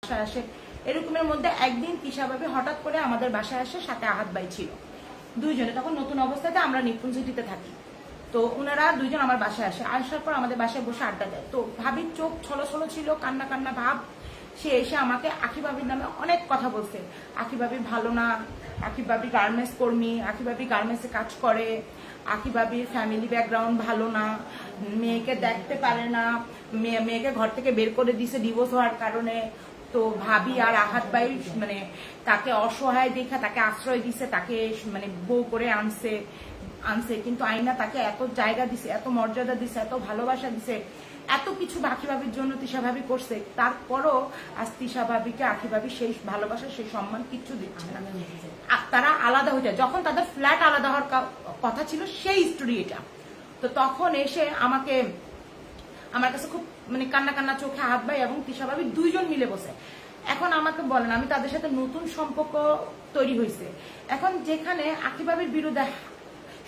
বাসায় আসে। এরকমের মধ্যে একদিন তিশা ভাবি হঠাৎ করে আমাদের বাসায় আসে, সাথে আহাত ভাই ছিল, দুইজনে। তখন নতুন অবস্থাতে আমরা নিপুণ সিটিতে থাকি। তো ওনারা দুইজন আমার বাসায় আসে, আসার পর আমাদের বাসায় বসে আড্ডা দেয়। তো ভাবির চোখ ছলো ছলো ছিল, কান্না কান্না ভাব। সে এসে আমাকে আখি ভাবির নামে অনেক কথা বলছে। আখি ভাবি ভালো না, আখি ভাবি গার্মেন্টস কর্মী, আখি ভাবি গার্মেন্টসে কাজ করে, আখি ভাবির ফ্যামিলি ব্যাকগ্রাউন্ড ভালো না, মেয়েকে দেখতে পারে না, মেয়েকে ঘর থেকে বের করে দিছে ডিভোর্স হওয়ার কারণে। তো ভাবি আর আহাত ভাই মানে তাকে অসহায় দেখা তাকে আশ্রয় দিছে, তাকে মানে বউ করে আনছে। কিন্তু আইনা তাকে এত জায়গা দিছে, এত মর্যাদা দিছে, এত ভালোবাসা দিছে, এত কিছু আখি ভাবির জন্য তিশা ভাবি করছে। তারপরও আজ তিশা ভাবিকে আখি ভাবি সেই ভালোবাসা সেই সম্মান কিচ্ছু দিচ্ছে না। তারা আলাদা হয়ে যায়, যখন তাদের ফ্ল্যাট আলাদা হওয়ার কথা ছিল সেই স্টোরি এটা। তো তখন এসে আমার কাছে খুব মানে কান্না কান্না চোখে হাত ভাই এবং তিশা ভাবি দুইজন মিলে বসে। এখন আমাকে বলেন, আমি তাদের সাথে নতুন সম্পর্ক তৈরি হয়েছে। এখন যেখানে আখি ভাবির বিরুদ্ধে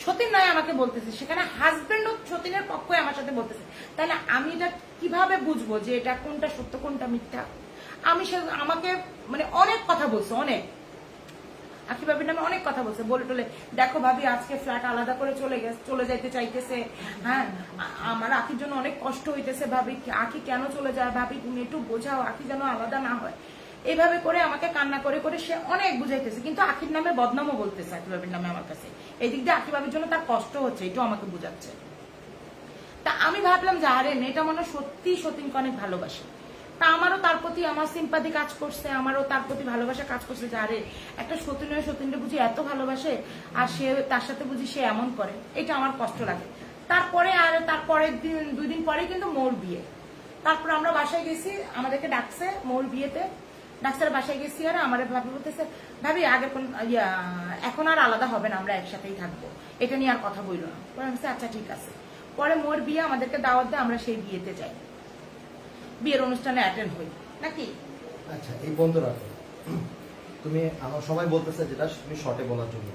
সতীন নয় আমাকে বলতেছে, সেখানে হাজবেন্ডও সতীনের পক্ষে আমার সাথে বলতেছে, তাহলে আমি এটা কিভাবে বুঝবো যে এটা কোনটা সত্য কোনটা মিথ্যা? আমাকে মানে অনেক কথা বলছে, অনেক আখি ভাবির নামে অনেক কথা বলছে, বলে টলে দেখো ভাবি আজকে ফ্ল্যাট আলাদা করে চলে যাইতে চাইতেছে। হ্যাঁ, আমার আখির জন্য অনেক কষ্ট হইতেছে, ভাবি আখি কেন চলে যায়, ভাবি তুমি একটু বোঝাও, আখি যেন আলাদা না হয়। এইভাবে করে আমাকে কান্না করে করে সে অনেক বুঝাইতেছে, কিন্তু আখির নামে বদনামও বলতেছে আখি ভাবির নামে আমার কাছে। এই দিক দিয়ে আখি ভাবির জন্য তার কষ্ট হচ্ছে, এটাও আমাকে বুঝাচ্ছে। তা আমি ভাবলাম যে আরে মেয়েটা মনে সত্যি সতীনকে অনেক ভালোবাসে। তা আমারও তার প্রতি আমার সিম্পাথি কাজ করছে, আমারও তার প্রতি ভালোবাসা কাজ করছে যে আরে একটা সতীনকে বুঝি এত ভালোবাসে, আর সে তার সাথে বুঝি সে এমন করে, এটা আমার কষ্ট লাগে। তারপরের দিন 2 দিন পরে কিন্তু মোর বিয়ে। তারপর আমরা বাসায় গেছি, আমাদেরকে ডাকছে মোর বিয়েতে, ডাক্তার বাসায় গেছি। আর আমার ভাবি বলতেছে ভাবি আগে এখন আর আলাদা হবে না, আমরা একসাথেই থাকবো, এটা নিয়ে আর কথা বললো না। পরে আমি আচ্ছা ঠিক আছে। পরে মোর বিয়ে, আমাদেরকে দাওয়াত দেয়, আমরা সেই বিয়েতে যাই, বিয়ের অনুষ্ঠানে অ্যাটেন্ড হই নাকি। আচ্ছা, এই বন্ধ রাখো। তুমি আমার সবাই বলতেছে যেটা তুমি শর্টে বলার জন্য,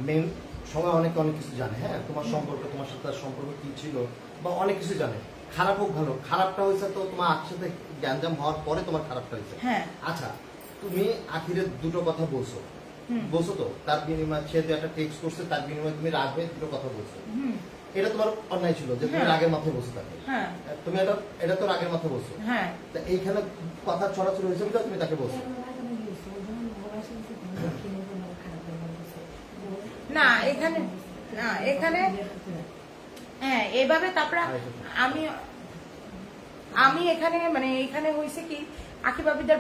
মেন সবাই অনেক কিছু জানে। হ্যাঁ, তোমার সম্পর্ক, তোমার সাথে তার সম্পর্ক কি ছিল বা অনেক কিছু জানে। খারাপ হোক ভালো, খারাপটা হয়েছে তো তোমার আখির সাথে গ্যাঞ্জাম হওয়ার পরে তোমার খারাপটা হয়েছে। হ্যাঁ, আচ্ছা, তুমি আখিরের দুটো কথা বলছো তো, তার বিনিময়ে সে একটা টেক্সট করছে, তার বিনিময়ে তুমি রাখবে দুটো কথা বলছো। এটা তোমার অন্যায় ছিল যে তুমি রাগের মাথায় বসে থাকো। তুমি এটা তো রাগের মাথায় বসছো। হ্যাঁ, এইখানে কথা ছড়াছড়ি হয়েছে বলে তুমি তাকে বলছো না এখানে হ্যাঁ এইভাবে। তারপরে আমি এখানে মানে এখানে হয়েছে কি, আখি ভাবিদের